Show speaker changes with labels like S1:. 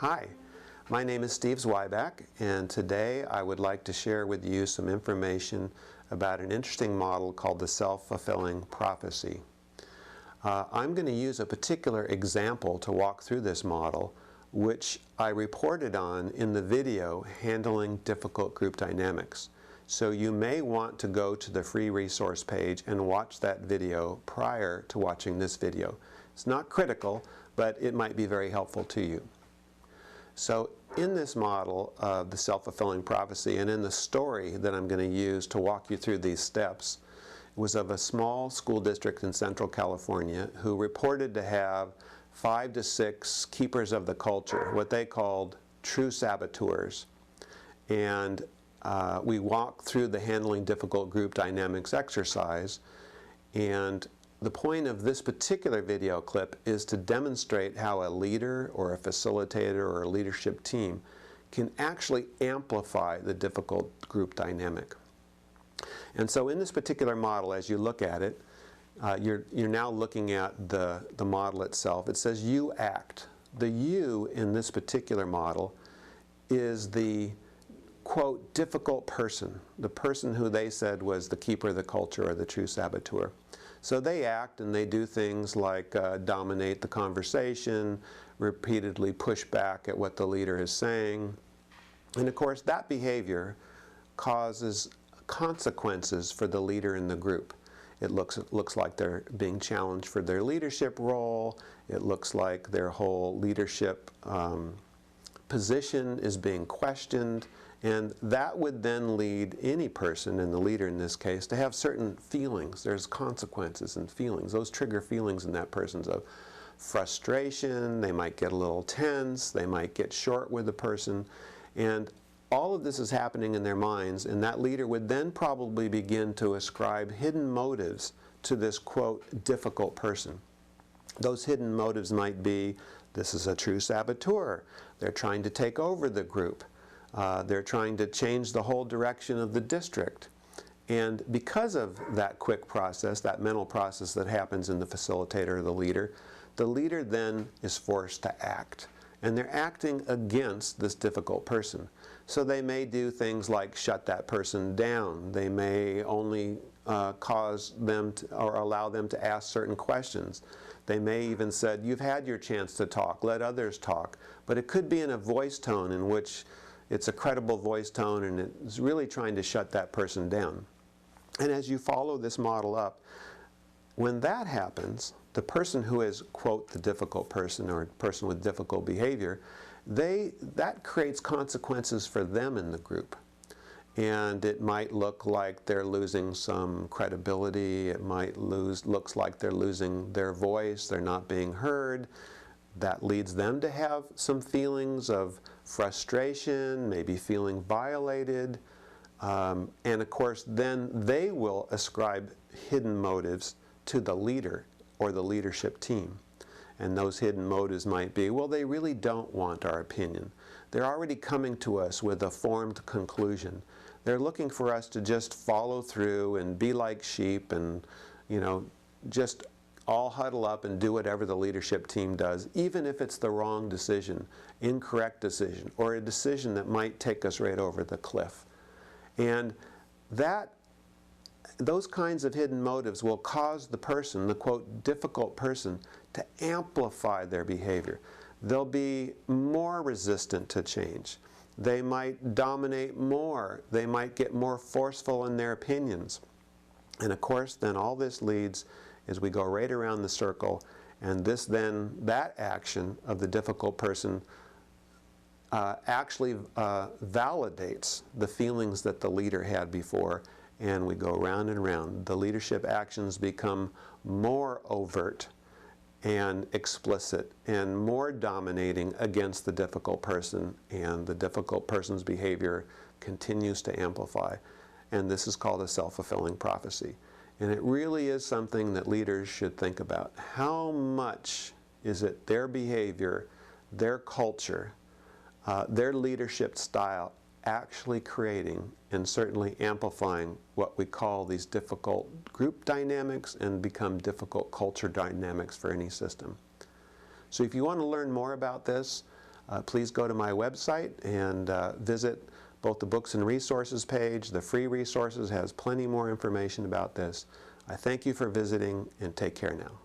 S1: Hi, my name is Steve Zweiback, and today I would like to share with you some information about an interesting model called the self-fulfilling prophecy. I'm going to use a particular example to walk through this model, which I reported on in the video Handling Difficult Group Dynamics. So you may want to go to the free resource page and watch that video prior to watching this video. It's not critical, but it might be very helpful to you. So in this model of the self-fulfilling prophecy, and in the story that I'm going to use to walk you through these steps, was of a small school district in Central California who reported to have 5 to 6 keepers of the culture, what they called true saboteurs. And we walked through the Handling Difficult Group Dynamics exercise, and the point of this particular video clip is to demonstrate how a leader or a facilitator or a leadership team can actually amplify the difficult group dynamic. And so in this particular model, as you look at it, you're now looking at the model itself. It says you act. The you in this particular model is the, quote, difficult person, the person who they said was the keeper of the culture or the true saboteur. So they act and they do things like dominate the conversation, repeatedly push back at what the leader is saying. And of course that behavior causes consequences for the leader in the group. It looks like they're being challenged for their leadership role. It looks like their whole leadership position is being questioned, and that would then lead any person, and the leader in this case, to have certain feelings. There's consequences and feelings. Those trigger feelings in that person's of frustration. They might get a little tense. They might get short with the person, and all of this is happening in their minds, and that leader would then probably begin to ascribe hidden motives to this, quote, difficult person. Those hidden motives might be, this is a true saboteur. They're trying to take over the group. They're trying to change the whole direction of the district. And because of that quick process, that mental process that happens in the facilitator or the leader then is forced to act. And they're acting against this difficult person. So they may do things like shut that person down. They may only cause them to, or allow them to ask certain questions. They may even said, you've had your chance to talk, let others talk. But it could be in a voice tone in which it's a credible voice tone and it's really trying to shut that person down. And as you follow this model up, when that happens, the person who is, quote, the difficult person or person with difficult behavior, that creates consequences for them in the group. And it might look like they're losing some credibility. It might looks like they're losing their voice. They're not being heard. That leads them to have some feelings of frustration, maybe feeling violated. And of course, then they will ascribe hidden motives to the leader or the leadership team. And those hidden motives might be, well, they really don't want our opinion. They're already coming to us with a formed conclusion. They're looking for us to just follow through and be like sheep and, you know, just all huddle up and do whatever the leadership team does, even if it's the wrong decision, incorrect decision, or a decision that might take us right over the cliff. And those kinds of hidden motives will cause the person, the, quote, difficult person, to amplify their behavior. They'll be more resistant to change. They might dominate more. They might get more forceful in their opinions. And of course, then all this leads as we go right around the circle, and that action of the difficult person actually validates the feelings that the leader had before, and we go round and round. The leadership actions become more overt and explicit and more dominating against the difficult person, and the difficult person's behavior continues to amplify. And this is called a self-fulfilling prophecy. And it really is something that leaders should think about. How much is it their behavior, their culture, their leadership style actually creating and certainly amplifying what we call these difficult group dynamics and become difficult culture dynamics for any system. So if you want to learn more about this, Please go to my website and visit both the books and resources page. The free resources has plenty more information about this. I thank you for visiting, and take care now.